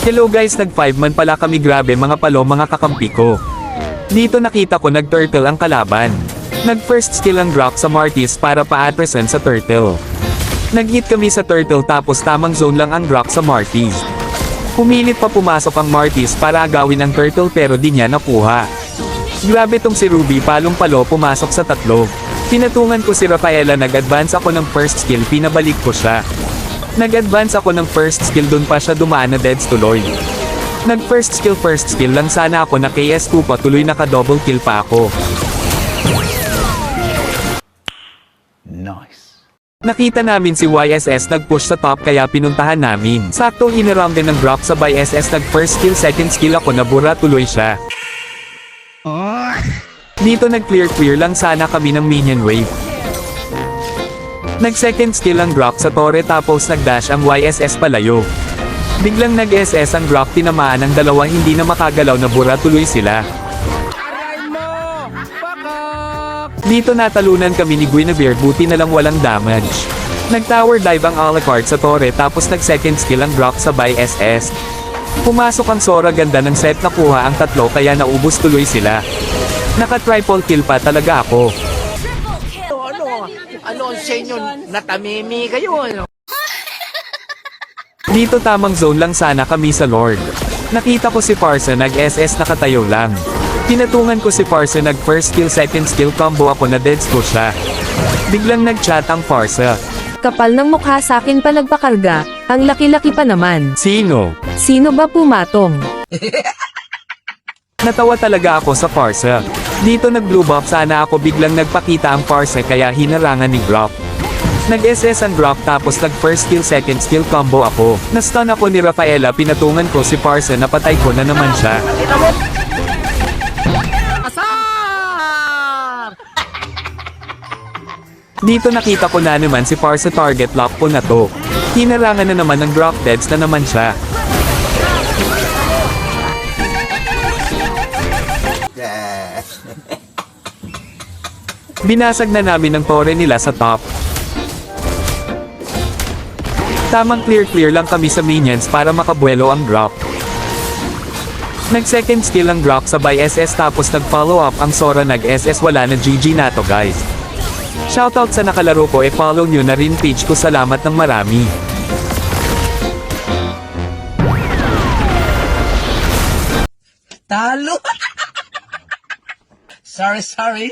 Hello guys, nag 5 man pala kami, grabe mga palo mga kakampi ko. Dito nakita ko nag-turtle ang kalaban. Nag-first skill ang drop sa Martis para pa-atrasan sa turtle. Nag-hit kami sa turtle tapos tamang zone lang ang drop sa Martis. Pumilit pa pumasok ang Martis para agawin ang turtle pero di niya nakuha. Grabe tong si Ruby, palong-palo pumasok sa tatlo. Pinatungan ko si Rafaela, nag-advance ako ng first skill, pinabalik ko siya. Nag-advance ako ng first skill, dun pa siya dumaan na deads tuloy. Nag-first skill lang sana ako, na KS2 pa, tuloy naka-double kill pa ako. Nice. Nakita namin si YSS nag-push sa top kaya pinuntahan namin. Sakto hiniram din ng drop sa YSS, nag-first skill, second skill ako, nabura tuloy siya. Dito nag-clear lang sana kami ng minion wave. Nag-second skill ang drop sa torre tapos nag-dash ang YSS palayo. Biglang nag-SS ang drop, tinamaan ang dalawa, hindi na makagalaw, nabura tuloy sila. Dito natalunan kami ni Guinevere, buti na lang walang damage. Nag-tower dive ang Alucard sa torre tapos nag-second skill ang drop sa YSS. Pumasok ang Sora, ganda ng set, nakuha ang tatlo kaya naubos tuloy sila. Naka-triple kill pa talaga ako. Ano sa inyo? Natamimi kayo, ano? Dito tamang zone lang sana kami sa Lord. Nakita ko si Parsa nag-SS, nakatayo lang. Pinatungan ko si Parsa, nag-first skill, second skill combo ako, na deads ko siya. Biglang nag-chat ang Parsa. Kapal ng mukha sa akin pa nagpakarga, ang laki-laki pa naman. Sino? Sino ba pumatong? Natawa talaga ako sa Parsa. Dito nag-blue buff sana ako, biglang nagpakita ang Parsa kaya hinarangan ni Drop. Nag-SS ang Drop tapos nag-first skill, second skill combo ako. Na-stun ako ni Rafaela, pinatungan ko si Parsa, napatay ko na naman siya. Dito nakita ko na naman si Parsa, target lock ko na to. Hinarangan na naman ng Drop, deads na naman siya. Binasag na namin ang torre nila sa top. Tamang clear lang kami sa minions para makabuelo ang drop. Nag-second skill ang drop sa YSS tapos nag-follow up ang Sora, nag-SS, wala na, GG na to guys. Shoutout sa nakalaro ko, follow nyo na rin page ko, salamat ng marami. Talo! Sorry.